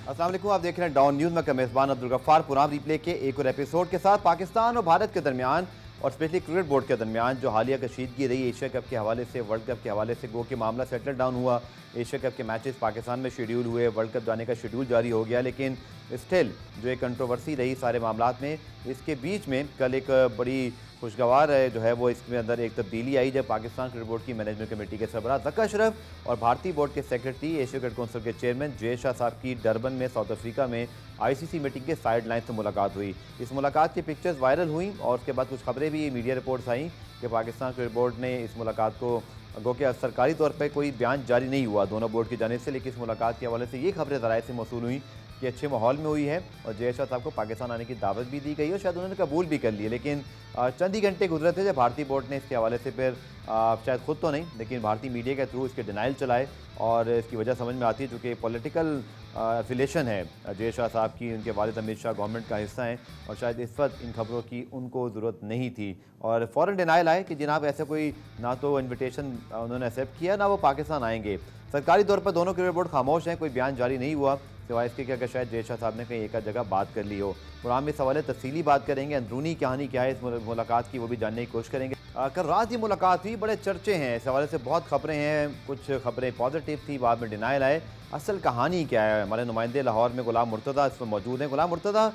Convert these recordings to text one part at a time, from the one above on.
अस्सलाम वालेकुम, आप देख रहे हैं डाउन न्यूज़ में का मेज़बान अब्दुल गफ्फार पुराम रिप्ले के एक और एपिसोड के साथ। पाकिस्तान और भारत के दरमियान और स्पेशली क्रिकेट बोर्ड के दरमियान जो हालिया कशीदगी रही एशिया कप के हवाले से, वर्ल्ड कप के हवाले से, गो के मामला सेटल डाउन हुआ। एशिया कप के मैचेस पाकिस्तान में शेड्यूल हुए, वर्ल्ड कप जाने का शेड्यूल जारी हो गया, लेकिन स्टिल जो एक कंट्रोवर्सी रही सारे मामलात में, इसके बीच में कल एक बड़ी खुशगवार जो है वो इसके अंदर एक तब्दीली आई जब पाकिस्तान क्रिकेट बोर्ड की मैनेजमेंट कमेटी के सरबराह ज़का अशरफ और भारतीय बोर्ड के सेक्रेटरी एशिया क्रिकेट काउंसिल के चेयरमैन जय शाह साहब की डरबन में साउथ अफ्रीका में आईसीसी मीटिंग के साइड लाइन से मुलाकात हुई। इस मुलाकात की पिक्चर्स वायरल हुई और उसके बाद कुछ खबरें भी मीडिया रिपोर्ट्स आई कि पाकिस्तान क्रिकेट बोर्ड ने इस मुलाकात को, गो कि सरकारी तौर पर कोई बयान जारी नहीं हुआ दोनों बोर्ड की जानिब से, लेकिन इस मुलाकात के हवाले से ये खबरें ज़राए से मौसूल हुई कि अच्छे माहौल में हुई है और जय शाह साहब को पाकिस्तान आने की दावत भी दी गई और शायद उन्होंने कबूल भी कर लिया। लेकिन चंद ही घंटे गुजरे थे जब भारतीय बोर्ड ने इसके हवाले से फिर शायद खुद तो नहीं लेकिन भारतीय मीडिया के थ्रू इसके डिनाइल चलाए और इसकी वजह समझ में आती है चूँकि पॉलिटिकल एफिलेशन है जय शाह साहब की, उनके वालिद अमित शाह गवर्नमेंट का हिस्सा हैं और शायद इस वक्त इन खबरों की उनको ज़रूरत नहीं थी और फ़ौरन डिनाइल आए कि जनाब ऐसा कोई ना तो इन्विटेशन उन्होंने एक्सेप्ट किया ना वो पाकिस्तान आएंगे। सरकारी तौर पर दोनों क्रिकेट बोर्ड खामोश हैं, कोई बयान जारी नहीं हुआ सिवाय इसके कि शायद जय शाह साहब ने कहीं एक जगह बात कर ली हो। प्रोग्राम में सवाल तफसीली बात करेंगे, अंदरूनी कहानी क्या है इस मुलाकात की वो भी जानने की कोशिश करेंगे। कल रात ये मुलाकात हुई, बड़े चर्चे हैं इस हवाले से, बहुत खबरें हैं, कुछ खबरें पॉजिटिव थी, बाद में डिनाइल आए। असल कहानी क्या है? हमारे नुमाइंदे लाहौर में गुलाम मुर्तज़ा इस पर मौजूद हैं। गुलाम मुर्तज़ा,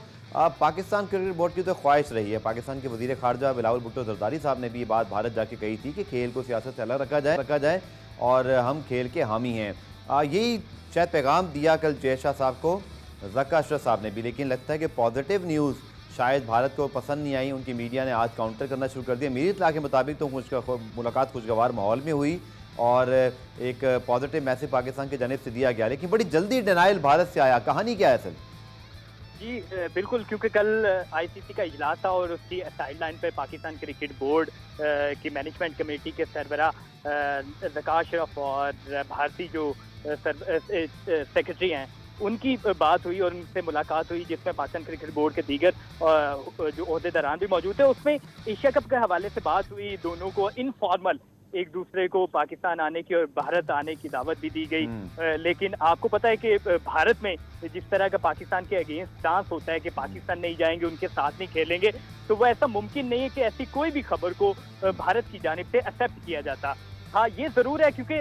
पाकिस्तान क्रिकेट बोर्ड की तो ख्वाहिश रही है, पाकिस्तान के वज़ीर ख़ारजा बिलावल भुट्टो ज़रदारी साहब ने भी ये बात भारत जाके कही थी कि खेल को सियासत से अलग रखा जाए और हम खेल के हामी हैं। यही शायद पैगाम दिया कल जय शाह साहब को ज़का अशरफ साहब ने भी, लेकिन लगता है कि पॉजिटिव न्यूज़ शायद भारत को पसंद नहीं आई। उनकी मीडिया ने आज काउंटर करना शुरू कर दिया। मेरी इत्तला के मुताबिक तो मुलाकात खुशगवार माहौल में हुई और एक पॉजिटिव मैसेज पाकिस्तान की जानिब से दिया गया, लेकिन बड़ी जल्दी डिनाइल भारत से आया। कहानी क्या है असल? जी बिल्कुल, क्योंकि कल आईसीसी का इजलास था और उसकी साइड लाइन पर पाकिस्तान क्रिकेट बोर्ड की मैनेजमेंट कमेटी के सरबराह ज़का अशरफ और भारतीय जो सेक्रेटरी हैं उनकी बात हुई और उनसे मुलाकात हुई, जिसमें पाकिस्तान क्रिकेट बोर्ड के दीगर जो ओहदेदारान भी मौजूद थे। उसमें एशिया कप के हवाले से बात हुई, दोनों को इनफॉर्मल एक दूसरे को पाकिस्तान आने की और भारत आने की दावत भी दी गई। लेकिन आपको पता है कि भारत में जिस तरह का पाकिस्तान के अगेंस्ट स्टांस होता है कि पाकिस्तान नहीं जाएंगे, उनके साथ नहीं खेलेंगे, तो वो ऐसा मुमकिन नहीं है कि ऐसी कोई भी खबर को भारत की जानिब से एक्सेप्ट किया जाता। हाँ, ये ज़रूर है क्योंकि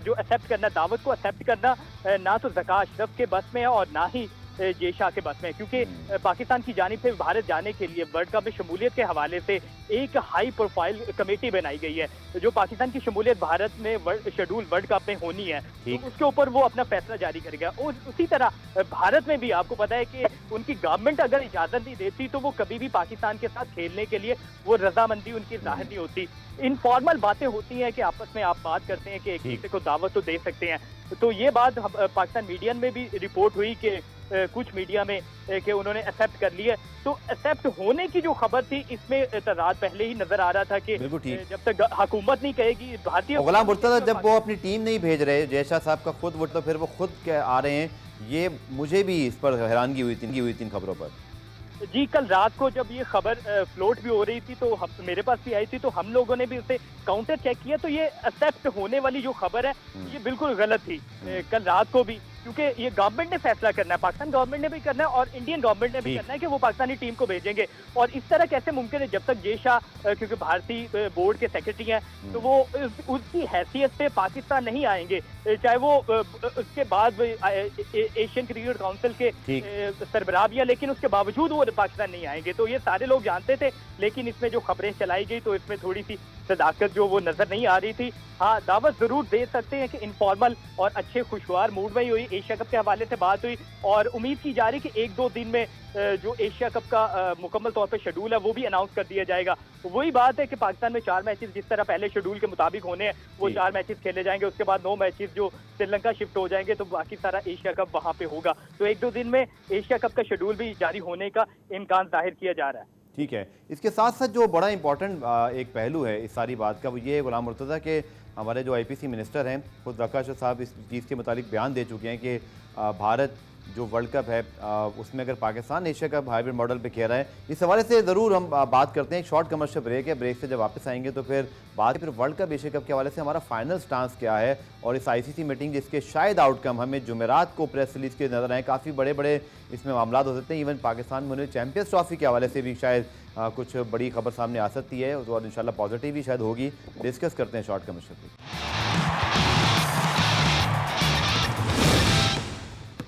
जो एक्सेप्ट करना, दावत को एक्सेप्ट करना ना तो ज़का अशरफ के बस में है और ना ही जय शाह के बस में, क्योंकि पाकिस्तान की जानिब से भारत जाने के लिए वर्ल्ड कप में शमूलियत के हवाले से एक हाई प्रोफाइल कमेटी बनाई गई है जो पाकिस्तान की शमूलियत भारत में शेड्यूल वर्ल्ड कप में होनी है, तो उसके ऊपर वो अपना फैसला जारी करेगा। और उसी तरह भारत में भी आपको पता है कि उनकी गवर्नमेंट अगर इजाज़त नहीं देती तो वो कभी भी पाकिस्तान के साथ खेलने के लिए वो रजामंदी उनकी जाहिर नहीं होती। इनफॉर्मल बातें होती हैं कि आपस में आप बात करते हैं कि एक दूसरे को दावत तो दे सकते हैं। तो ये बात पाकिस्तान मीडिया में भी रिपोर्ट हुई कि कुछ मीडिया में कि उन्होंने एक्सेप्ट कर लिया। तो एक्सेप्ट होने की जो खबर थी इसमें रात पहले ही नजर आ रहा था कि जब तक हुकूमत नहीं कहेगी भारतीय। गुलाम मुर्तज़ा, जब वो अपनी टीम नहीं भेज रहे जय शाह साहब का खुद, वो तो फिर वो खुद आ रहे हैं, ये मुझे भी इस पर हैरानगी हुई थी इन खबरों पर। जी, कल रात को जब ये खबर फ्लोट भी हो रही थी तो मेरे पास भी आई थी, तो हम लोगों ने भी उसे काउंटर चेक किया, तो ये एक्सेप्ट होने वाली जो खबर है ये बिल्कुल गलत थी कल रात को भी, क्योंकि ये गवर्नमेंट ने फैसला करना है, पाकिस्तान गवर्नमेंट ने भी करना है और इंडियन गवर्नमेंट ने भी करना है कि वो पाकिस्तानी टीम को भेजेंगे। और इस तरह कैसे मुमकिन है जब तक जय शाह, क्योंकि भारतीय बोर्ड के सेक्रेटरी हैं, तो वो उसकी हैसियत से पाकिस्तान नहीं आएंगे, चाहे वो उसके बाद एशियन क्रिकेट काउंसिल के सरबराह भी है, लेकिन उसके बावजूद वो पाकिस्तान नहीं आएंगे। तो ये सारे लोग जानते थे, लेकिन इसमें जो खबरें चलाई गई तो इसमें थोड़ी सी सदाकत जो वो नजर नहीं आ रही थी। हाँ, दावत जरूर दे सकते हैं कि इनफॉर्मल और अच्छे खुशगवार मूड में ही हुई। एशिया कप के हवाले से बात हुई और उम्मीद की जा रही कि एक दो दिन में जो एशिया कप का मुकम्मल तौर पे शेड्यूल है वो भी अनाउंस कर दिया जाएगा। तो वही बात है कि पाकिस्तान में 4 मैचेस जिस तरह पहले शेड्यूल के मुताबिक होने हैं वो 4 मैचेस खेले जाएंगे, उसके बाद 9 मैचेस जो श्रीलंका शिफ्ट हो जाएंगे, तो बाकी सारा एशिया कप वहाँ पे होगा। तो एक दो दिन में एशिया कप का शेड्यूल भी जारी होने का इम्कान जाहिर किया जा रहा है। ठीक है, इसके साथ साथ जो बड़ा इंपॉर्टेंट एक पहलू है इस सारी बात का, वो ये गुलाम मुर्तज़ा के हमारे जो आईपीसी मिनिस्टर हैं खुद ज़का अशरफ साहब इस चीज़ के मुतालिक बयान दे चुके हैं कि भारत जो वर्ल्ड कप है उसमें अगर Pakistan Asia cup hybrid model पे खेल रहा है, इस हवाले से ज़रूर हम बात करते हैं। एक शॉर्ट कमर्शियल ब्रेक है, ब्रेक से जब वापस आएंगे तो फिर बात, फिर वर्ल्ड कप एशिया कप के हवाले से हमारा फाइनल स्टांस क्या है और इस आईसीसी मीटिंग जिसके शायद आउटकम हमें जुमेरात को प्रेस रिलीज के नजर आए। काफ़ी बड़े बड़े इसमें मामला हो सकते हैं, इवन पाकिस्तान में उन्हें चैंपियंस ट्रॉफी के हवाले से भी शायद कुछ बड़ी खबर सामने आ सकती है और इंशाल्लाह पॉजिटिव ही शायद होगी। डिस्कस करते हैं शॉर्ट कमर्शियल ब्रेक।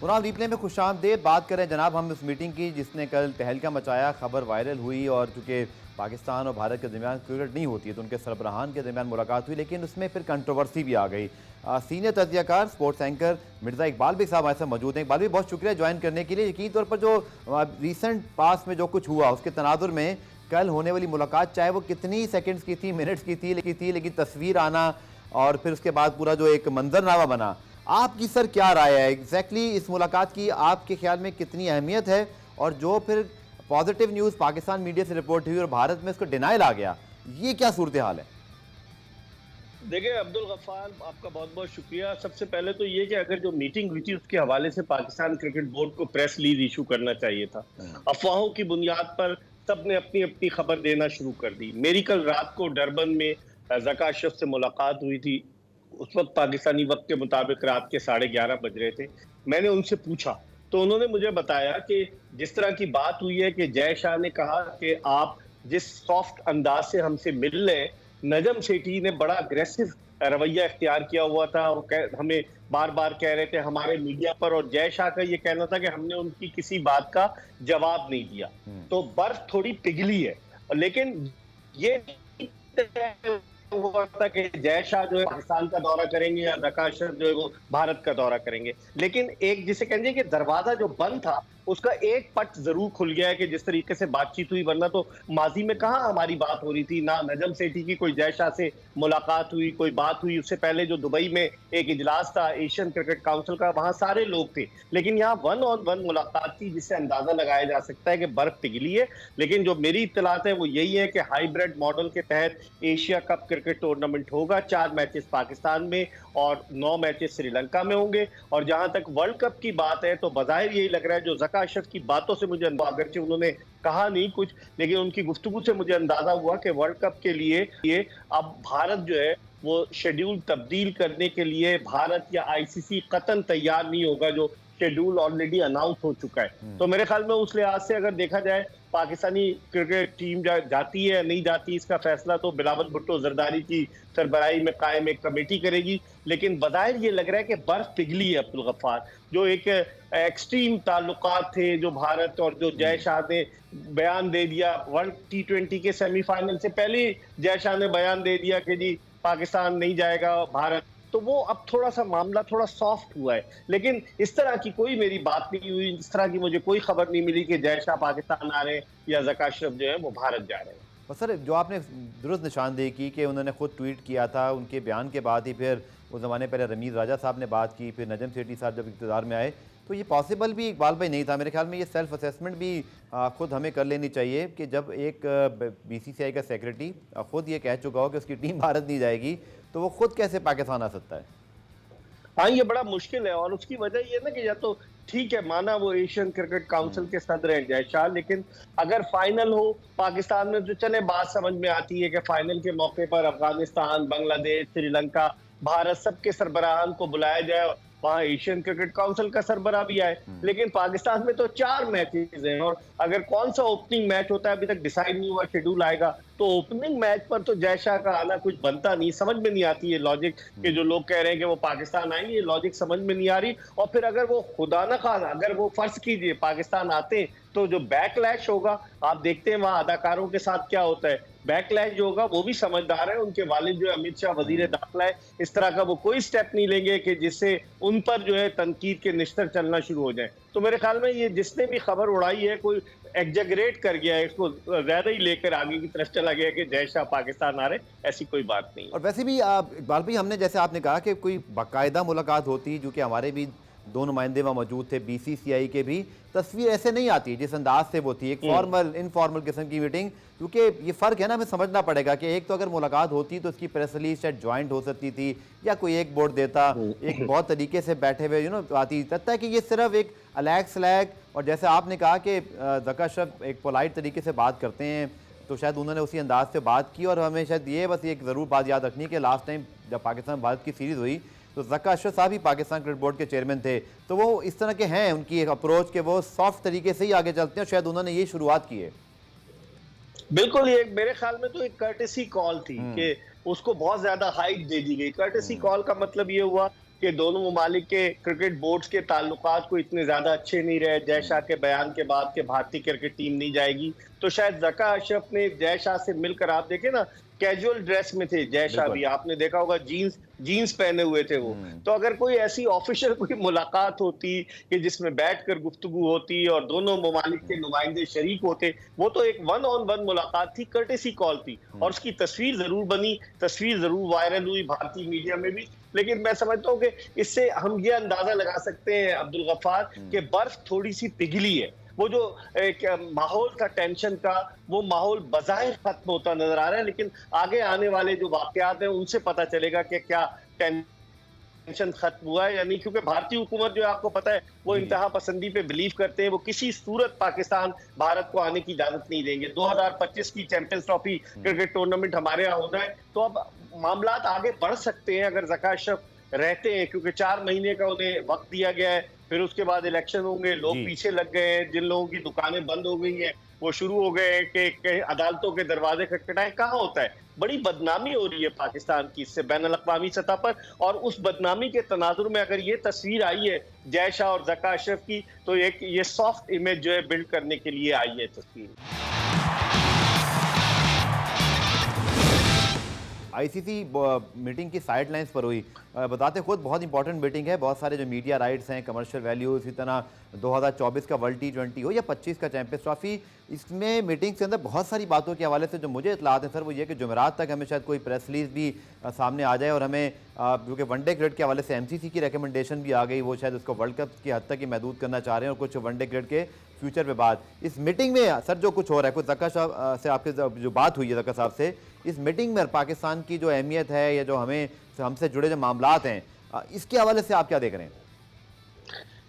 पुरान रिप्ले में खुशामदेद बात करें जनाब हम उस मीटिंग की जिसने कल तहलका मचाया, खबर वायरल हुई और चूँकि पाकिस्तान और भारत के दरमियान क्रिकेट नहीं होती है तो उनके सरबराहान के दरमियान मुलाकात हुई, लेकिन उसमें फिर कंट्रोवर्सी भी आ गई। सीनियर तजज़ियाकार स्पोर्ट्स एंकर मिर्ज़ा इकबाल भी साहब हमारे साथ मौजूद हैं। इकबाल भी बहुत शुक्रिया ज्वाइन करने के लिए। यकीन तौर पर जो रिसेंट पास में जो कुछ हुआ उसके तनाजुर में कल होने वाली मुलाकात, चाहे वो कितनी सेकेंड्स की थी, मिनट्स की थी, लेकिन तस्वीर आना और फिर उसके बाद पूरा जो एक मंजरनामा बना, आपकी सर क्या राय है एग्जैक्टली इस मुलाकात की? आपके ख्याल में कितनी अहमियत है और जो फिर पॉजिटिव न्यूज़ पाकिस्तान मीडिया से रिपोर्ट हुई और भारत में इसको डिनाइल आ गया, ये क्या सूरत हाल है? देखिए अब्दुल गफ्फार, आपका बहुत बहुत शुक्रिया। सबसे पहले तो ये कि अगर जो मीटिंग हुई थी उसके हवाले से पाकिस्तान क्रिकेट बोर्ड को प्रेस रिलीज इशू करना चाहिए था। अफवाहों की बुनियाद पर सबने अपनी अपनी खबर देना शुरू कर दी। मेरी कल रात को डरबन में ज़का अशरफ से मुलाकात हुई थी। उस वक्त पाकिस्तानी वक्त के मुताबिक रात के 11:30 बज रहे थे। मैंने उनसे पूछा तो उन्होंने मुझे बताया कि जिस तरह की बात हुई है कि जय शाह ने कहा कि आप जिस सॉफ्ट अंदाज से हमसे मिल रहे, नजम सेठी ने बड़ा अग्रेसिव रवैया इख्तियार किया हुआ था। वो हमें बार बार कह रहे थे हमारे मीडिया पर, और जय शाह का ये कहना था कि हमने उनकी किसी बात का जवाब नहीं दिया। तो बर्फ थोड़ी पिघली है, लेकिन ये हुआ था कि जय शाह जो है पाकिस्तान का दौरा करेंगे या ज़का अशरफ जो है वो भारत का दौरा करेंगे। लेकिन एक जिसे कहेंगे कि दरवाजा जो बंद था उसका एक पट जरूर खुल गया है कि जिस तरीके से बातचीत हुई, वरना तो माजी में कहाँ हमारी बात हो रही थी, ना नजम सेठी की कोई जय शाह से मुलाकात हुई, कोई बात हुई। उससे पहले जो दुबई में एक इजलास था एशियन क्रिकेट काउंसिल का, वहां सारे लोग थे, लेकिन यहाँ 1 on 1 मुलाकात थी जिससे अंदाजा लगाया जा सकता है कि बर्फ पिघली है। लेकिन जो मेरी इत्तलात है वो यही है कि हाइब्रिड मॉडल के तहत एशिया कप क्रिकेट टूर्नामेंट होगा। 4 मैचेस पाकिस्तान में और 9 मैचेस श्रीलंका में होंगे। और जहां तक वर्ल्ड कप की बात है तो बज़ाहिर यही लग रहा है, जो ज़का अशरफ की बातों से मुझे, अगरचे उन्होंने कहा नहीं कुछ, लेकिन उनकी गुफ्तगू से मुझे अंदाजा हुआ कि वर्ल्ड कप के लिए ये अब भारत जो है वो शेड्यूल तब्दील करने के लिए भारत या आईसीसी कतन तैयार नहीं होगा, जो शेड्यूल ऑलरेडी अनाउंस हो चुका है। तो मेरे ख्याल में उस लिहाज से अगर देखा जाए पाकिस्तानी क्रिकेट टीम जाती है या नहीं जाती, इसका फैसला तो बिलावल भुट्टो जरदारी की सरबराही में कायम एक कमेटी करेगी। लेकिन बज़ाहिर ये लग रहा है कि बर्फ पिघली है अब्दुल गफ्फार। जो एक एक्सट्रीम ताल्लुकात थे जो भारत और जो जय शाह ने बयान दे दिया वर्ल्ड T20 के सेमीफाइनल से पहले, जय शाह ने बयान दे दिया कि जी पाकिस्तान नहीं जाएगा भारत, तो वो अब थोड़ा सा मामला थोड़ा सॉफ्ट हुआ है। लेकिन इस तरह की कोई मेरी बात नहीं हुई, इस तरह की मुझे कोई खबर नहीं मिली कि जय शाह पाकिस्तान आ रहे हैं या ज़का अशरफ जो है वो भारत जा रहे हैं। और सर जो आपने दुरुस्त निशानदेही की कि उन्होंने खुद ट्वीट किया था, उनके बयान के बाद ही फिर उस ज़माने पहले रमीज़ राजा साहब ने बात की, फिर नजम सेठी साहब जब इक़्तिदार में आए, तो ये पॉसिबल भी इकबाल भाई नहीं था। मेरे ख्याल में ये सेल्फ असेसमेंट भी खुद हमें कर लेनी चाहिए कि जब एक BCCI का सेक्रेटरी खुद ये कह चुका हो कि उसकी टीम भारत नहीं जाएगी, तो वो खुद कैसे पाकिस्तान आ सकता है? हाँ, ये बड़ा मुश्किल है। और उसकी वजह ये ना कि या तो ठीक है, माना वो एशियन क्रिकेट काउंसिल के सदर हैं जय शाह, लेकिन अगर फाइनल हो पाकिस्तान में तो चले बात समझ में आती है कि फाइनल के मौके पर अफगानिस्तान, बांग्लादेश, श्रीलंका, भारत सबके सरबराहान को बुलाया जाए, वहां एशियन क्रिकेट काउंसिल का सरबराह भी आए। लेकिन पाकिस्तान में तो 4 मैचेस हैं और अगर कौन सा ओपनिंग मैच होता है अभी तक डिसाइड नहीं हुआ, शेड्यूल आएगा, तो ओपनिंग मैच पर तो जय शाह का आना कुछ बनता नहीं। समझ में नहीं आती ये लॉजिक कि जो लोग कह रहे हैं कि वो पाकिस्तान आएंगे, ये लॉजिक समझ में नहीं आ रही। और फिर अगर वो खुदा न खाना अगर वो फर्ज कीजिए पाकिस्तान आते तो जो बैकलैश होगा, आप देखते हैं वहां अदाकारों के साथ क्या होता है, बैकलैश जो होगा वो भी समझदार है। उनके वालिद जो अमित शाह वजीर दाखिला है, इस तरह का वो कोई स्टेप नहीं लेंगे कि जिससे उन पर जो है तनकीद के निश्तर चलना शुरू हो जाए। तो मेरे ख्याल में ये जिसने भी खबर उड़ाई है कोई एग्जैगरेट कर गया है, इसको ज्यादा ही लेकर आगे की तरफ चला गया कि जय शाह पाकिस्तान आ रहे, ऐसी कोई बात नहीं। और वैसे भी इकबाल भाई, हमने जैसे आपने कहा कि कोई बाकायदा मुलाकात होती जो कि हमारे भी दो नुमाइंदे वहाँ मौजूद थे बीसीसीआई के भी। तस्वीर ऐसे नहीं आती जिस अंदाज से वो थी, एक फॉर्मल इनफॉर्मल किस्म की मीटिंग। क्योंकि ये फ़र्क है ना, हमें समझना पड़ेगा कि एक तो अगर मुलाकात होती तो उसकी प्रेस रिलीज शायद ज्वाइंट हो सकती थी या कोई एक बोर्ड देता, एक बहुत तरीके से बैठे हुए आती। लगता है कि ये सिर्फ एक अलैग स्लैग, और जैसे आपने कहा कि ज़का अशरफ एक पोलाइट तरीके से बात करते हैं, तो शायद उन्होंने उसी अंदाज से बात की। और हमें शायद ये बस एक ज़रूर बात याद रखनी कि लास्ट टाइम जब पाकिस्तान भारत की सीरीज़ हुई तो ज़का अशरफ साहब ही पाकिस्तान क्रिकेट बोर्ड के चेयरमैन थे, तो वो इस तरह के हैं, उनकी एक अप्रोच के वो सॉफ्ट तरीके से ही आगे चलते हैं, शायद उन्होंने ये शुरुआत की है। बिल्कुल, ये मेरे ख्याल में तो एक कर्टेसी कॉल थी कि उसको बहुत ज्यादा हाइट दे दी गई। कर्टेसी कॉल का मतलब ये हुआ कि दोनों ममालिक के क्रिकेट बोर्ड्स के ताल्लुकात को इतने ज्यादा अच्छे नहीं रहे। जय शाह के बयान के बाद के भारतीय क्रिकेट टीम नहीं जाएगी, तो शायद ज़का अशरफ ने जय शाह से मिलकर, आप देखें ना कैजुअल ड्रेस में थे जय शाह भी, आपने देखा होगा जीन्स पहने हुए थे वो। तो अगर कोई ऐसी ऑफिशियल कोई मुलाकात होती कि जिसमें बैठकर गुफ्तगू होती और दोनों ममालिक के नुमाइंदे शरीक होते, वो तो एक 1-on-1 मुलाकात थी, कर्टेसी कॉल थी, और उसकी तस्वीर जरूर बनी, तस्वीर जरूर वायरल हुई भारतीय मीडिया में भी। लेकिन मैं समझता हूँ कि इससे हम ये अंदाजा लगा सकते हैं अब्दुल गफ्फार कि बर्फ थोड़ी सी पिघली है। वो जो एक माहौल था टेंशन का, वो माहौल बज़ाहिर खत्म होता नजर आ रहा है, लेकिन आगे आने वाले जो वाकयात हैं उनसे पता चलेगा कि क्या टेंशन खत्म हुआ है या नहीं। क्योंकि भारतीय हुकूमत जो है, आपको पता है, वो इंतहा पसंदी पे बिलीव करते हैं, वो किसी सूरत पाकिस्तान भारत को आने की इजाजत नहीं देंगे। 2025 की चैंपियंस ट्रॉफी क्रिकेट टूर्नामेंट हमारे यहाँ होना है, तो अब मामलात आगे बढ़ सकते हैं अगर ज़का अशरफ रहते हैं, क्योंकि 4 महीने का उन्हें वक्त दिया गया है। फिर उसके बाद इलेक्शन होंगे, लोग पीछे लग गए हैं, जिन लोगों की दुकानें बंद हो गई हैं वो शुरू हो गए हैं कि अदालतों के दरवाजे खटखटाए। कहाँ होता है, बड़ी बदनामी हो रही है पाकिस्तान की इससे बैनुल अक़वामी सतह पर। और उस बदनामी के तनाजुर में अगर ये तस्वीर आई है जय शाह और ज़का अशरफ की, तो एक ये सॉफ्ट इमेज जो है बिल्ड करने के लिए आई है तस्वीर। आईसीसी मीटिंग की साइडलाइंस पर हुई, बताते खुद बहुत इंपॉर्टेंट मीटिंग है, बहुत सारे जो मीडिया राइट्स हैं, कमर्शियल वैल्यूज, इसी तरह 2024 का वर्ल्ड T20 हो या 25 का चैंपियंस ट्रॉफी, इसमें मीटिंग के अंदर बहुत सारी बातों के हवाले से जो मुझे इत्तलात है सर, वो ये कि जुमेरात तक हमें शायद कोई प्रेस रिलीज भी सामने आ जाए, और हमें क्योंकि वनडे क्रिकेट के हवाले से MCC की रिकमेंडेशन भी आ गई, वो शायद उसको वर्ल्ड कप की हद तक ही महदूद करना चाह रहे हैं, और कुछ वनडे क्रिकेट के फ्यूचर पे बात। इस मीटिंग में सर जो कुछ हो रहा है, कुछ ज़का साहब से आपके जो बात हुई है ज़का साहब से, इस मीटिंग में पाकिस्तान की जो अहमियत है या जो हमसे जुड़े जो मामलात हैं, इसके हवाले से आप क्या देख रहे हैं?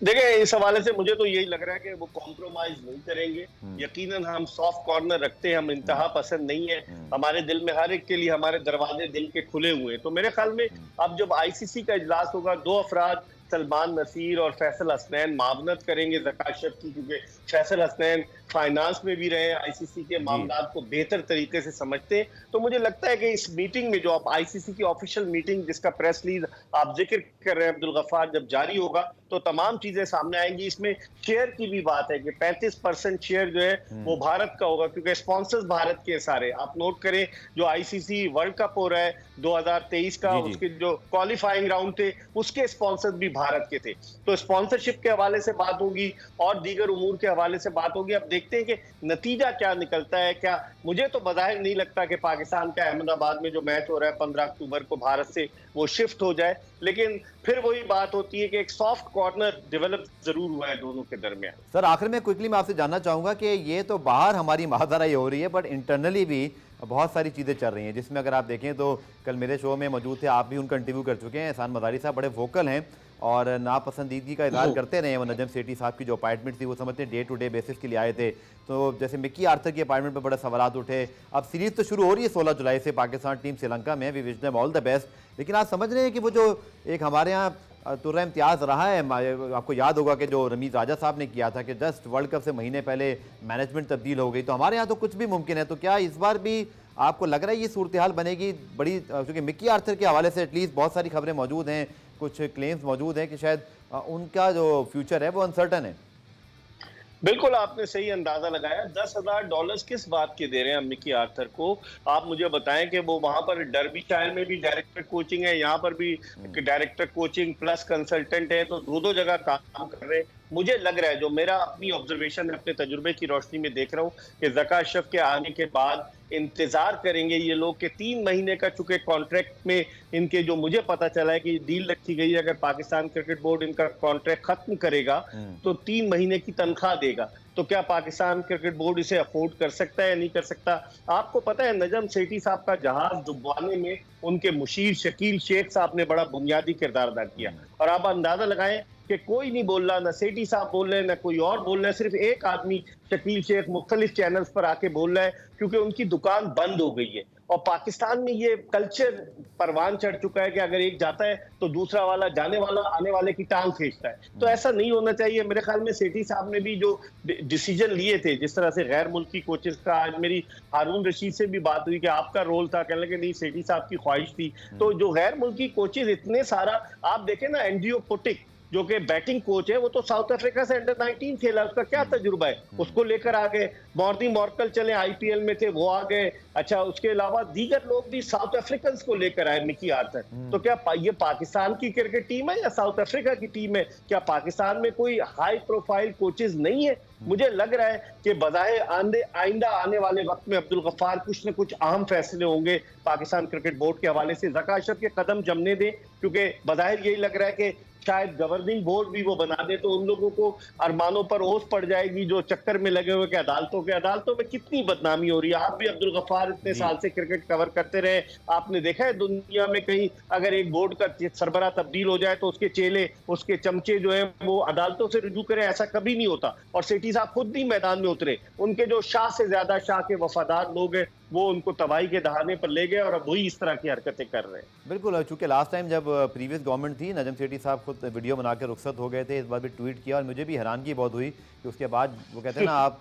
देखिए, इस हवाले से मुझे तो यही लग रहा है कि वो कॉम्प्रोमाइज नहीं करेंगे। यकीनन हम सॉफ्ट कॉर्नर रखते हैं, हम इंतहा पसंद नहीं है, हमारे दिल में हर एक के लिए हमारे दरवाजे दिल के खुले हुए हैं। तो मेरे ख्याल में अब जब ICC का इजलास होगा, 2 अफराद सलमान नसीर और फैसल हसनैन मावनत करेंगे ज़का अशरफ की, क्योंकि फैसल हसनैन फाइनेंस में भी रहे, ICC के मामलात को बेहतर तरीके से समझते हैं। तो मुझे लगता है कि इस मीटिंग में जो आप ICC की ऑफिशियल मीटिंग जिसका प्रेस रिलीज आप जिक्र कर रहे हैं अब्दुल गफ्फार, जब जारी होगा तो तमाम चीजें सामने आएंगी। इसमें शेयर की भी बात है कि 35% शेयर जो है वो भारत का होगा, क्योंकि स्पॉन्सर्स भारत के सारे। आप नोट करें, जो ICC वर्ल्ड कप हो रहा है 2023 का, उसके जो क्वालिफाइंग राउंड थे उसके स्पॉन्सर्स भी भारत के थे। तो स्पॉन्सरशिप के हवाले से बात होगी और दीगर उमूर के हवाले से बात होगी। अब देखते हैं कि नतीजा क्या निकलता है। क्या, मुझे तो बज़ाहिर नहीं लगता कि पाकिस्तान का अहमदाबाद में जो मैच हो रहा है 15 अक्टूबर को भारत से, वो शिफ्ट हो जाए। लेकिन फिर वही बात होती है कि एक सॉफ्ट कॉर्नर डेवलप जरूर हुआ है दोनों के दरमियान। सर आखिर में क्विकली मैं आपसे जानना चाहूंगा कि ये तो बाहर हमारी महाजराई हो रही है, बट इंटरनली भी बहुत सारी चीज़ें चल रही हैं, जिसमें अगर आप देखें तो कल मेरे शो में मौजूद थे, आप भी उनका इंटरव्यू कर चुके हैं। एहसान मज़ारी साहब बड़े वोकल हैं और नापसंदीदगी का इजहार करते रहे हैं। वो नजम सेठी साहब की जो अपॉइंटमेंट थी वो समझते हैं डे टू डे बेसिस के लिए आए थे। तो जैसे मिक्की आर्थर की अपॉइंटमेंट पर बड़े सवालात उठे। अब सीरीज़ तो शुरू हो रही है 16 जुलाई से, पाकिस्तान टीम श्रीलंका में, we wish them all the best. लेकिन आप समझ रहे हैं कि वो जो एक हमारे यहाँ तुर्रा इम्तियाज़ रहा है, आपको याद होगा कि जो रमीज़ राजा साहब ने किया था कि जस्ट वर्ल्ड कप से महीने पहले मैनेजमेंट तब्दील हो गई, तो हमारे यहाँ तो कुछ भी मुमकिन है। तो क्या इस बार भी आपको लग रहा है ये सूरत हाल बनेगी बड़ी, क्योंकि मिक्की आर्थर के हवाले से एटलीस्ट बहुत सारी खबरें मौजूद हैं, कुछ क्लेम्स मौजूद हैं कि शायद उनका जो फ्यूचर है वो अनसर्टन है। बिल्कुल, आपने सही अंदाजा लगाया। $10,000 किस बात के दे रहे हैं हम मिक्की आर्थर को? आप मुझे बताएं कि वो वहां पर डर्बीशायर में भी डायरेक्टर कोचिंग है, यहाँ पर भी डायरेक्टर कोचिंग प्लस कंसल्टेंट है, तो 2 जगह काम कर रहे हैं। मुझे लग रहा है, जो मेरा अपनी ऑब्जर्वेशन है, अपने तजुर्बे की रोशनी में देख रहा हूँ कि ज़का अशरफ के आने के बाद इंतजार करेंगे ये लोग कि 3 महीने का, चूंकि कॉन्ट्रैक्ट में इनके जो मुझे पता चला है कि डील रखी गई है, अगर पाकिस्तान क्रिकेट बोर्ड इनका कॉन्ट्रैक्ट खत्म करेगा तो 3 महीने की तनख्वाह देगा। तो क्या पाकिस्तान क्रिकेट बोर्ड इसे अफोर्ड कर सकता है या नहीं कर सकता? आपको पता है नजम सेठी साहब का जहाज डुबवाने में उनके मुशीर शकील शेख साहब ने बड़ा बुनियादी किरदार अदा किया, और आप अंदाजा लगाएं कि कोई नहीं बोल रहा, ना सेठी साहब बोल रहे हैं, ना कोई और बोल रहा है, सिर्फ एक आदमी शकील शेख मुख्तलिफ चैनल्स पर आके बोल रहा है, क्योंकि उनकी दुकान बंद हो गई है। और पाकिस्तान में ये कल्चर परवान चढ़ चुका है कि अगर एक जाता है तो दूसरा वाला, जाने वाला आने वाले की टांग खींचता है। तो ऐसा नहीं होना चाहिए। मेरे ख्याल में सेठी साहब ने भी जो डिसीजन लिए थे, जिस तरह से गैर मुल्की कोचेस का, आज मेरी हारून रशीद से भी बात हुई कि आपका रोल था, कहने लगे नहीं सेठी साहब की ख्वाहिश थी। तो जो गैर मुल्की कोचेस इतने सारा, आप देखें ना, एंड्रियो पुटिक जो कि बैटिंग कोच है, वो तो साउथ अफ्रीका से अंडर 19 खेला, उसका क्या तजुर्बा है, उसको लेकर आ गए। मॉर्नी मॉर्कल चले आईपीएल में थे, वो आ गए। अच्छा, उसके अलावा दीगर लोग भी साउथ अफ्रीकन को लेकर आए, मिकी आर्थर। तो क्या ये पाकिस्तान की क्रिकेट टीम है या साउथ अफ्रीका की टीम है? क्या पाकिस्तान में कोई हाई प्रोफाइल कोचेज नहीं है? मुझे लग रहा है कि बजाय आइंदा आने वाले वक्त में अब्दुल गफ्फार कुछ न कुछ अहम फैसले होंगे पाकिस्तान क्रिकेट बोर्ड के हवाले से। ज़का अशरफ के कदम जमने दें, क्योंकि बजाहिर यही लग रहा है कि शायद गवर्निंग बोर्ड भी वो बना दे तो उन लोगों को अरमानों पर ओस पड़ जाएगी जो चक्कर में लगे हुए कि अदालतों में कितनी बदनामी हो रही है। आप भी अब्दुल गफ्फार इतने साल से क्रिकेट कवर करते रहे, आपने देखा है दुनिया में कहीं अगर एक बोर्ड का सरबरा तब्दील हो जाए तो उसके चेले, उसके चमचे जो है वो अदालतों से रुजू करें, ऐसा कभी नहीं होता। और सेठी साहब खुद नहीं मैदान में उतरे, उनके जो शाह से ज्यादा शाह के वफादार लोग हैं वो उनको तबाही के दहाने पर ले गए और अब वही इस तरह की हरकतें कर रहे हैं। बिल्कुल, चूंकि लास्ट टाइम जब प्रीवियस गवर्नमेंट थी, नजम सेठी साहब खुद वीडियो बनाकर रुखसत हो गए थे, इस बार भी ट्वीट किया और मुझे भी हैरानगी बहुत हुई कि उसके बाद वो कहते हैं ना, आप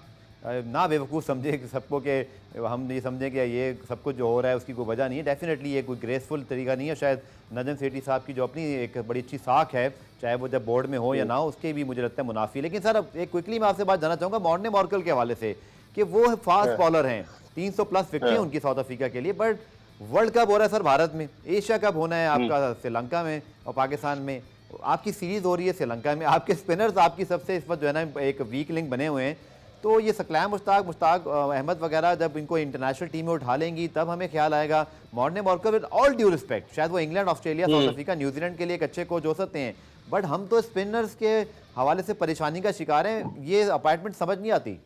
ना बेवकूफ़ समझे कि सबको, के हम ये समझें कि ये सब कुछ जो हो रहा है उसकी कोई वजह नहीं है। डेफिनेटली ये कोई ग्रेसफुल तरीका नहीं है। शायद नजम सेठी साहब की जो अपनी एक बड़ी अच्छी साख है, चाहे वो जब बोर्ड में हो या ना हो, उसके भी मुझे लगता है मुनाफी। लेकिन सर, अब एक क्विकली मैं आपसे बात जानना चाहूँगा मॉर्ने मॉर्कल के हवाले से कि वो फास्ट बॉलर हैं, 300 प्लस विकेटें उनकी साउथ अफ्रीका के लिए, बट वर्ल्ड कप हो रहा है सर भारत में, एशिया कप होना है आपका श्रीलंका में और पाकिस्तान में, आपकी सीरीज हो रही है श्रीलंका में, आपके स्पिनर्स आपकी सबसे इस वक्त जो है ना एक वीक लिंक बने हुए हैं। तो ये सकलैन मुश्ताक अहमद वगैरह जब इनको इंटरनेशनल टीम में उठा लेंगी तब हमें ख्याल आएगा। Morne Morkel with all due respect, शायद वो England, Australia, south Africa, New Zealand के लिए एक अच्छे कोच हो सकते हैं, बट हम तो स्पिनर्स के हवाले से परेशानी का शिकार हैं। ये अपॉइंटमेंट समझ नहीं आती।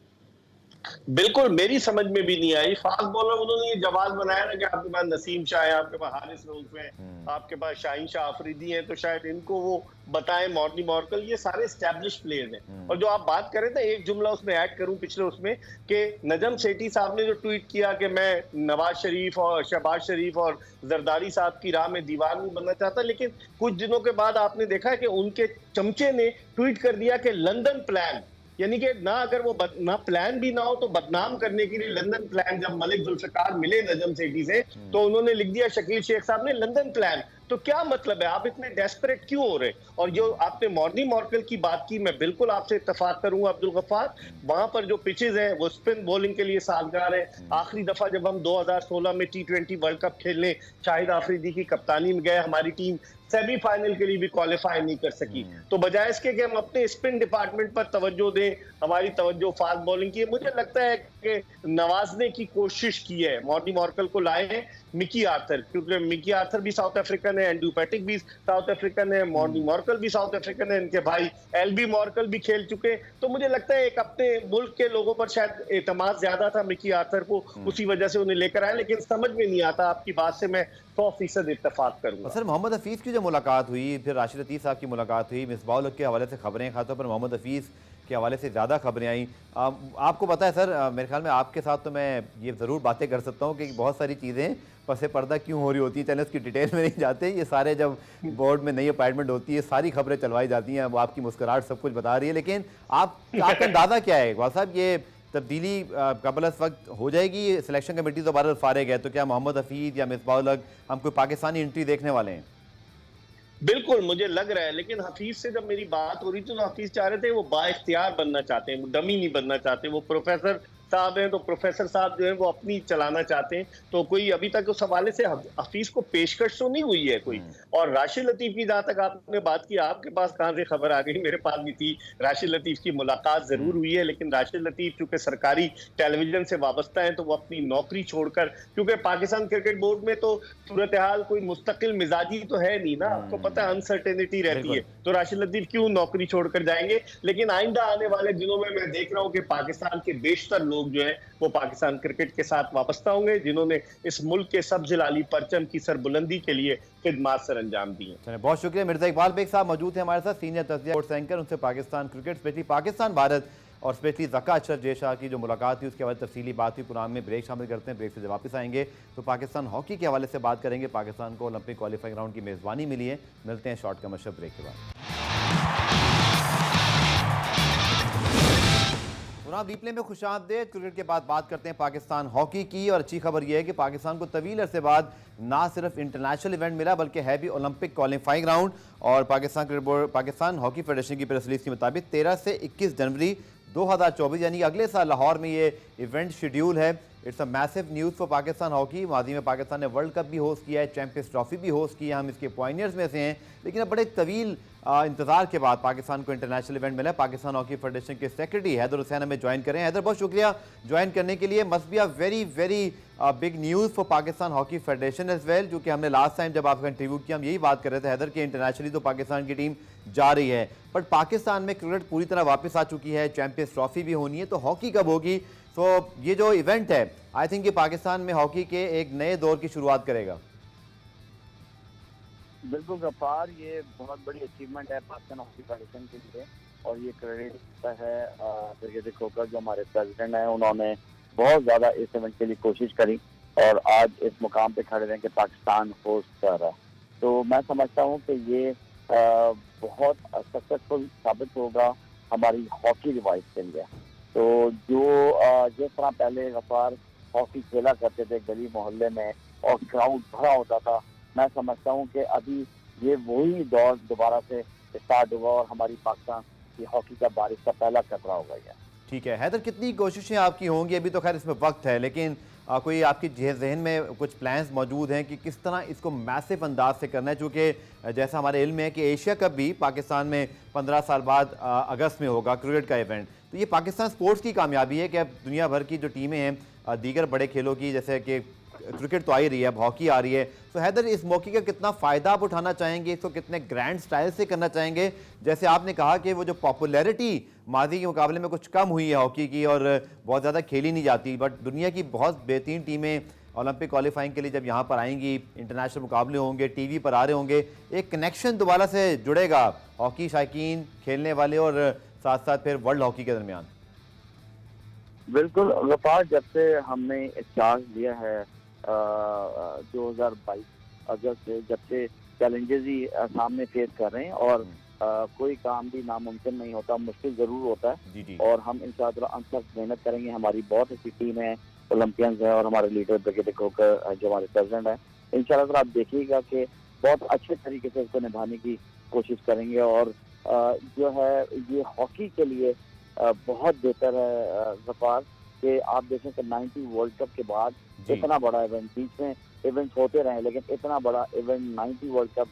बिल्कुल मेरी समझ में भी नहीं आई। फास्ट बॉलर उन्होंने ये जवाब बनाया ना कि आपके पास नसीम शाह है, आपके पास हारिस रऊफ है, आपके पास शाहीन शाह अफरीदी है, तो शायद इनको वो बताएं। मॉर्नी मॉर्कल, ये सारे स्टैब्लिश प्लेयर्स हैं। और जो आप बात करें था, एक जुमला उसमें ऐड करूं पिछले उसमें कि नजम सेठी साहब ने जो ट्वीट किया कि मैं नवाज शरीफ और शहबाज शरीफ और जरदारी साहब की राह में दीवार नहीं बनना चाहता, लेकिन कुछ दिनों के बाद आपने देखा है कि उनके चमचे ने ट्वीट कर दिया कि लंदन प्लान, यानी कि ना अगर वो ना प्लान भी ना हो तो बदनाम करने के लिए लंदन प्लान। जब मलिक जुल्फिकार मिले नजम सेठी से तो उन्होंने लिख दिया, शकील शेख साहब ने, लंदन प्लान। तो क्या मतलब है, आप इतने डेस्परेट क्यों हो रहे? और जो आपने मॉर्नी मॉर्कल की बात की, मैं बिल्कुल आपसे इत्तेफाक करूंगा अब्दुल गफ्फार, वहां पर जो पिचेस है वो स्पिन बॉलिंग के लिए साजगार है। आखिरी दफा जब हम 2016 में T20 वर्ल्ड कप खेलने शाहिद आफरीदी की कप्तानी में गए, हमारी टीम सेमीफाइनल के लिए भी क्वालिफाई नहीं कर सकी। तो बजाय इसके कि हम अपने स्पिन डिपार्टमेंट पर तवज्जो दें, हमारी तवज्जो फास्ट बॉलिंग की है। मुझे लगता है कि नवाजने की कोशिश की है, मॉर्नी मॉर्कल को लाए हैं मिकी आर्थर, क्योंकि मिकी आर्थर भी साउथ अफ्रीकन है, एंड्रू पैटिक भी साउथ अफ्रीकन है, मॉर्नी मॉर्कल भी साउथ अफ्रीकन है, इनके भाई एलबी मॉर्कल भी खेल चुके। तो मुझे लगता है एक अपने मुल्क के लोगों पर शायद एतमाद ज्यादा था मिकी आर्थर को, उसी वजह से उन्हें लेकर आए। लेकिन समझ में नहीं आता, आपकी बात से मैं 100% इत्तेफाक करूंगा। सर, मोहम्मद हफीज़ की जो मुलाकात हुई, फिर राशिद लतीफ़ साहब की मुलाकात हुई, मिसबाह उल हक के हवाले से खबरें, खासतौर पर मोहम्मद हफीज़ के हवाले से ज़्यादा खबरें आई। आपको पता है सर, मेरे ख्याल में आपके साथ तो मैं ये ज़रूर बातें कर सकता हूँ कि बहुत सारी चीज़ें पसे पर्दा क्यों हो रही होती हैं, चले उसकी डिटेल में नहीं जाते। ये सारे जब बोर्ड में नई अपॉइंटमेंट होती है, सारी खबरें चलवाई जाती हैं, वो आपकी मुस्कुराहट सब कुछ बता रही है। लेकिन आपका अंदाज़ा क्या है इकबाल साहब, ये तब्दीली कबल इस वक्त हो जाएगी? सिलेक्शन कमेटी तो बार फारिग है, तो क्या मोहम्मद हफीज़ या मिसबाह उल हक हम कोई पाकिस्तानी एंट्री देखने वाले हैं? बिल्कुल मुझे लग रहा है, लेकिन हफीज से जब मेरी बात हो रही थी तो हफीज चाह रहे थे वो बाइख्तियार बनना चाहते हैं, वो डमी नहीं बनना चाहते, वो प्रोफेसर साहब हैं, तो प्रोफेसर साहब जो हैं वो अपनी चलाना चाहते हैं। तो कोई अभी तक उस हवाले से हफीज को पेशकश तो नहीं हुई है कोई। और राशिद लतीफ की जहां तक आपने बात की, आपके पास कहां से खबर आ गई, मेरे पास भी थी। राशिद लतीफ की मुलाकात जरूर हुई है, लेकिन राशिद लतीफ चूंकि सरकारी टेलीविजन से वाबस्ता है तो वो अपनी नौकरी छोड़कर, क्योंकि पाकिस्तान क्रिकेट बोर्ड में तो सूरत हाल कोई मुस्तकिल मिजाजी तो है नहीं ना, आपको पता है अनसर्टेनिटी रहती है। तो राशिद लतीफ क्यों नौकरी छोड़कर जाएंगे। लेकिन आइंदा आने वाले दिनों में मैं देख रहा हूं कि पाकिस्तान के बेशतर लोग जो है वो पाकिस्तान क्रिकेट के साथ वाबस्ता होंगे, जिन्होंने इस मुल्क के सब्ज लाली परचम की सरबुलंदी के लिए खिदमात सर अंजाम दी है। बहुत शुक्रिया। मिर्जा इकबाल बेग साहब मौजूद हैं हमारे साथ, सीनियर तज्जिया स्पोर्ट्स एंकर। उनसे पाकिस्तान क्रिकेट, स्पेशली पाकिस्तान भारत और स्पेशली ज़का अशरफ जयशाह की जो मुलाकात थी उसके बाद तफसीली बात हुई। प्रोग्राम में ब्रेक शामिल करते हैं, ब्रेक से जब वापस आएंगे तो पाकिस्तान हॉकी के हवाले से बात करेंगे। पाकिस्तान को ओलंपिक क्वालिफाइंग राउंड की मेज़बानी मिली है। मिलते हैं शॉर्ट कमर्शियल ब्रेक के बाद। प्रोग्राम रिप्ले में खुशामदीद। क्रिकेट के बाद बात करते हैं पाकिस्तान हॉकी की, और अच्छी खबर यह है कि पाकिस्तान को तवील अरसे बाद ना सिर्फ इंटरनेशनल इवेंट मिला बल्कि है भी ओलंपिक क्वालिफाइंग राउंड। और Pakistan cricket board, Pakistan hockey federation की प्रेस रिलीज के मुताबिक 13 से 21 जनवरी 2024 यानी अगले साल लाहौर में ये इवेंट शेड्यूल है। It's a massive news for Pakistan hockey. माजी में पाकिस्तान ने वर्ल्ड कप भी होस्ट किया है, चैंपियंस ट्रॉफी भी होस्ट की है, हम इसके पॉइनियर्स में से हैं। लेकिन अब बड़े तवील इंतजार के बाद पाकिस्तान को इंटरनेशनल इवेंट मिला है। पाकिस्तान हॉकी फेडरेशन के सेक्रेटरी हैदर हुसैन हमें ज्वाइन करें। हैदर, बहुत शुक्रिया ज्वाइन करने के लिए। Must be a very very big news for Pakistan hockey federation as well, जो कि हमने लास्ट टाइम जब आपका इंटरव्यू किया हम यही बात कर रहे थे हैदर, कि इंटरनेशनली तो पाकिस्तान की टीम जा रही है, बट पाकिस्तान में क्रिकेट पूरी तरह वापस आ चुकी है, चैंपियंस ट्रॉफी भी होनी है, तो हॉकी कब होगी? तो ये जो इवेंट है आई थिंक ये पाकिस्तान में हॉकी के एक नए दौर की शुरुआत करेगा। बिल्कुल गफ्फार, ये बहुत बड़ी अचीवमेंट है पाकिस्तान हॉकी फेडरेशन के लिए, और ये क्रेडिट है ब्रिगेडियर खोकर जो हमारे प्रेसिडेंट हैं। उन्होंने बहुत ज़्यादा इस इवेंट के लिए कोशिश करी और आज इस मुकाम पे खड़े रहें कि पाकिस्तान होस्ट कर रहा है। तो मैं समझता हूँ कि ये बहुत सक्सेसफुल साबित होगा हमारी हॉकी रिवाइज के लिए। तो जो जिस तरह पहले गफ्फार हॉकी खेला करते थे गली मोहल्ले में और क्राउड भरा होता था, मैं समझता हूँ कि अभी ये वही दौर दोबारा से स्टार्ट होगा और हमारी पाकिस्तान की हॉकी का बारिश का पहला खतरा होगा ये। ठीक है हैदर, कितनी कोशिशें आपकी होंगी? अभी तो खैर इसमें वक्त है, लेकिन कोई आपकी जहन में कुछ प्लान्स मौजूद हैं कि किस तरह इसको मैसिव अंदाज से करना है? चूँकि जैसा हमारे इल्म है कि एशिया कप भी पाकिस्तान में 15 साल बाद अगस्त में होगा, क्रिकेट का इवेंट। तो ये पाकिस्तान स्पोर्ट्स की कामयाबी है कि अब दुनिया भर की जो टीमें हैं दीगर बड़े खेलों की, जैसे कि क्रिकेट तो आ ही रही है, अब हॉकी आ रही है, तो हैदर इस मौके का कितना फ़ायदा आप उठाना चाहेंगे? इसको कितने ग्रैंड स्टाइल से करना चाहेंगे? जैसे आपने कहा कि वो जो पॉपुलैरिटी माजी के मुकाबले में कुछ कम हुई है हॉकी की और बहुत ज़्यादा खेली नहीं जाती, बट दुनिया की बहुत बेहतरीन टीमें ओलंपिक क्वालिफाइंग के लिए जब यहाँ पर आएंगी, इंटरनेशनल मुकाबले होंगे, टीवी पर आ रहे होंगे, एक कनेक्शन दोबारा से जुड़ेगा हॉकी शायकीन, खेलने वाले और साथ साथ फिर वर्ल्ड हॉकी के दरमियान। बिल्कुल गफ्फार, जब से हमने चार्ज लिया है 2022 अगस्त से, जब से चैलेंजेस ही सामने फेस कर रहे हैं और कोई काम भी नामुमकिन नहीं होता, मुश्किल जरूर होता है। जी। और हम इंशाअल्लाह अनसख्त मेहनत करेंगे। हमारी बहुत अच्छी टीम है, ओलंपियंस है और हमारे लीडर ब्रिगेडियर खोकर जो हमारे प्रेसिडेंट हैं, इंशाअल्लाह आप देखिएगा कि बहुत अच्छे तरीके से इसको निभाने की कोशिश करेंगे। और जो है ये हॉकी के लिए बहुत बेहतर है गफ्फार कि आप देखें कि 90 वर्ल्ड कप के बाद इतना बड़ा इवेंट, बीच में इवेंट्स होते रहे लेकिन इतना बड़ा इवेंट 90 वर्ल्ड कप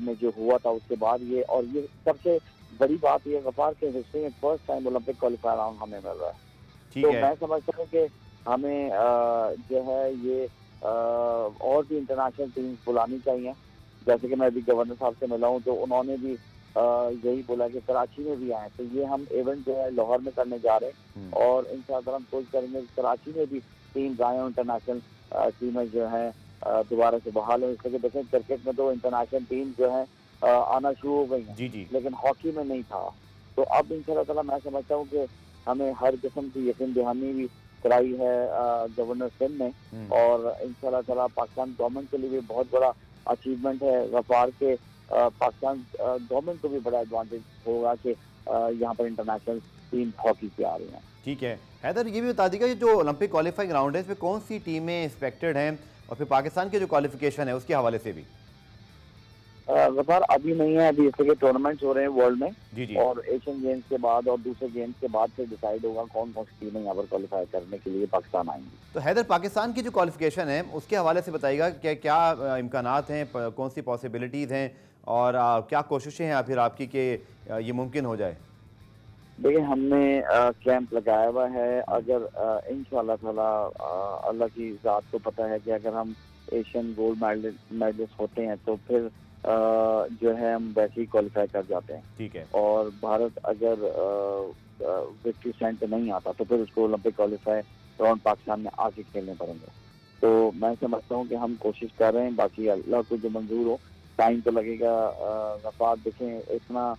में जो हुआ था उसके बाद ये, और ये सबसे बड़ी बात ये गफ्फार के हिस्ट्री में first time Olympic qualifier round हमें मिल रहा है। तो मैं समझता हूँ कि हमें जो है ये और भी इंटरनेशनल टीम्स बुलानी चाहिए। जैसे कि मैं अभी गवर्नर साहब से मिला हूँ तो उन्होंने भी यही बोला कि कराची में भी आए, तो ये हम इवेंट जो है लाहौर में करने जा रहे हैं और इंशाअल्लाह हम कोशिश करेंगे कराची में भी टीम आए, इंटरनेशनल टीमें जो है दोबारा से बहाल हो। इसलिए देखें क्रिकेट में तो इंटरनेशनल टीम जो है आना शुरू हो गई हैं, लेकिन हॉकी में नहीं था। तो अब इंशाअल्लाह मैं समझता हूँ कि हमें हर किस्म की यकीन दहानी भी कराई है गवर्नर सिंध ने, और इंशाअल्लाह पाकिस्तान गवर्नमेंट के लिए भी बहुत बड़ा अचीवमेंट है गफ्फार के। पाकिस्तान गवर्नमेंट को भी बड़ा एडवांटेज होगा कि यहाँ पर इंटरनेशनल टीम हॉकी की आ रही हैं। ठीक है हैदर, ये भी बता दीजिएगा कि जो ओलंपिक क्वालिफाइंग राउंड है इसमें कौन सी टीमें एक्सपेक्टेड हैं और फिर पाकिस्तान के जो क्वालिफिकेशन है उसके हवाले से भी। गफार अभी नहीं है, अभी इसके टूर्नामेंट्स हो रहे हैं वर्ल्ड में, जी जी। और एशियन गेम्स के बाद और दूसरे गेम्स के बाद फिर डिसाइड होगा कौन कौन सी टीमें यहाँ पर क्वालिफाई करने के लिए पाकिस्तान आएंगी। तो हैदर, पाकिस्तान की जो क्वालिफिकेशन है उसके हवाले से बताइएगा कि क्या इम्कानात हैं, कौन सी पॉसिबिलिटीज़ हैं, और क्या कोशिशें हैं फिर आपकी कि ये मुमकिन हो जाए? देखिए, हमने कैंप लगाया हुआ है। अगर इंशाल्लाह ताला अल्लाह की ज़ात को पता है कि अगर हम एशियन गोल्ड मेडलिस्ट होते हैं तो फिर जो है हम वैसे ही क्वालिफाई कर जाते हैं। ठीक है। और भारत अगर विक्ट्री सेंटर नहीं आता तो फिर उसको ओलंपिक क्वालिफाई राउंड पाकिस्तान में आके खेलने पड़ेंगे। तो मैं समझता हूँ कि हम कोशिश कर रहे हैं, बाकी अल्लाह को जो मंजूर हो। टाइम तो लगेगा। गफार देखें, इतना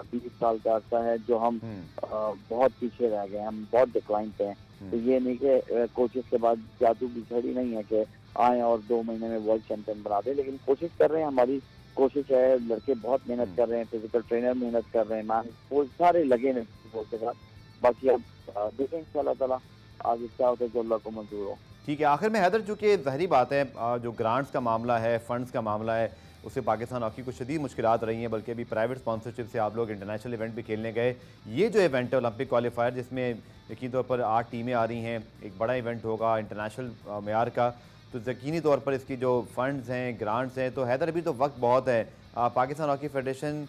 20 साल का अर्सा है जो हम बहुत पीछे रह गए, हम बहुत डिक्लाइन पे हैं। तो ये नहीं कि कोशिश के बाद जादू की घड़ी नहीं है कि आए और 2 महीने में वर्ल्ड चैंपियन बना दें, लेकिन कोशिश कर रहे हैं। हमारी कोशिश है, लड़के बहुत मेहनत कर रहे हैं, फिजिकल ट्रेनर मेहनत कर रहे हैं, मैम वो सारे लगे हैं फुटबॉल के साथ। बाकी अब देखें इंशाल्लाह ताला आगे क्या होता है, जो अल्लाह को मंजूर हो। ठीक है। आखिर में हैदर, चूँकि ज़ाहिरी बात है, जो ग्रांट्स का मामला है, फंड्स का मामला है, उससे पाकिस्तान हॉकी को शदीद मुश्किलात रही हैं, बल्कि अभी प्राइवेट स्पॉन्सरशिप से आप लोग इंटरनेशनल इवेंट भी खेलने गए। ये जो इवेंट है ओलंपिक क्वालिफायर, जिसमें यकीनी तौर पर 8 टीमें आ रही हैं, एक बड़ा इवेंट होगा इंटरनेशनल मेयार का, तो यकीनी तौर पर इसकी जो फंड्स हैं, ग्रांट्स हैं, तो हैदर अभी तो वक्त बहुत है। पाकिस्तान हॉकी फेडरेशन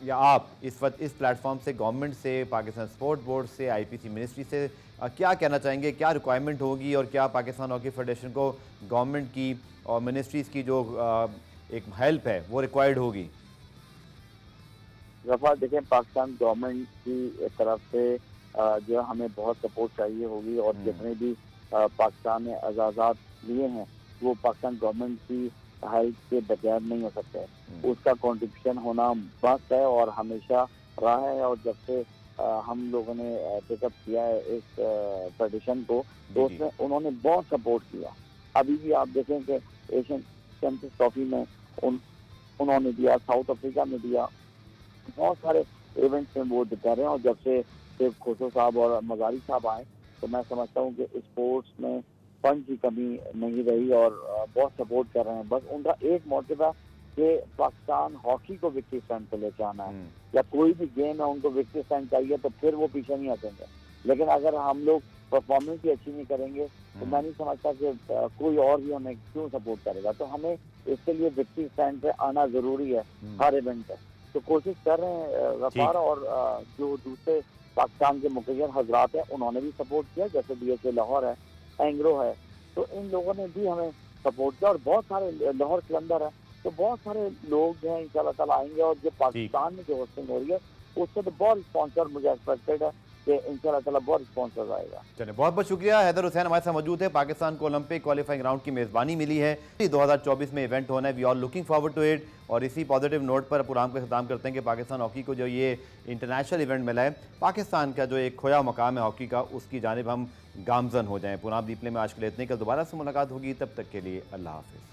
या आप इस वक्त इस प्लेटफॉर्म से गवर्नमेंट से, पाकिस्तान स्पोर्ट बोर्ड से, IPC मिनिस्ट्री से क्या कहना चाहेंगे? क्या रिक्वायरमेंट होगी, और क्या पाकिस्तान हॉकी फेडरेशन को गवर्नमेंट की और मिनिस्ट्रीज़ की जो एक हेल्प है वो रिक्वायर्ड होगी? गफार देखें, पाकिस्तान गवर्नमेंट की तरफ से जो हमें बहुत सपोर्ट चाहिए होगी, और जितने भी पाकिस्तान ने एजाज़ात लिए हैं वो पाकिस्तान गवर्नमेंट की हेल्प के बगैर नहीं हो सकते। उसका कंट्रीब्यूशन होना मस्त है और हमेशा रहा है। और जब से हम लोगों ने टेकअप किया है इस फेडरेशन को, तो उसमें उन्होंने बहुत सपोर्ट किया। अभी भी आप देखें कि एशियन चैंपियंस ट्रॉफी में उन्होंने दिया, साउथ अफ्रीका में दिया, बहुत सारे इवेंट्स में वो दिखा रहे हैं। और जब से सिर्फ खोसो साहब और मजारी साहब आए, तो मैं समझता हूँ कि स्पोर्ट्स में फंड की कमी नहीं रही, और बहुत सपोर्ट कर रहे हैं। बस उनका एक मोटिव है कि पाकिस्तान हॉकी को विक्ट्री स्टैंड पे लेके आना है, या कोई भी गेम है उनको विक्ट्री स्टैंड चाहिए, तो फिर वो पीछे नहीं हटेंगे। लेकिन अगर हम लोग परफॉर्मेंस ही अच्छी नहीं करेंगे तो मैं नहीं समझता कि कोई और भी हमें क्यों सपोर्ट करेगा। तो हमें इसके लिए विक्ट्री स्टैंड पे आना जरूरी है हर इवेंट पे। तो कोशिश कर रहे हैं गफार, और जो दूसरे पाकिस्तान के मुखिया हजरात हैं उन्होंने भी सपोर्ट किया, जैसे DHA लाहौर है, एंग्रो है, तो इन लोगों ने भी हमें सपोर्ट किया। और बहुत सारे लाहौर के अंदर है, तो बहुत सारे लोग जो हैं इंशाल्लाह ताला आएंगे। और जो पाकिस्तान में जो होस्टिंग हो रही है उससे तो बहुत स्पॉन्सर मुझे एक्सपेक्टेड है कि इंशाल्लाह ताला बहुत स्पॉन्सर आएगा। चलिए, बहुत बहुत शुक्रिया। हैदर हुसैन हमारे साथ मौजूद है। पाकिस्तान को ओलंपिक क्वालिफाइंग राउंड की मेज़बानी मिली है, 2024 में इवेंट होना है। We are looking forward to it. और इसी पॉजिटिव नोट पर प्रोग्राम का ख़त्म करते हैं कि पाकिस्तान हॉकी को जो ये इंटरनेशनल इवेंट मिला है, पाकिस्तान का जो एक खोया मकाम है हॉकी का, उसकी जानिब हम गामजन हो जाएँ। पुराम दीपले में आज के लिए इतने, कल दोबारा से मुलाकात होगी। तब तक के लिए अल्लाह हाफिज़।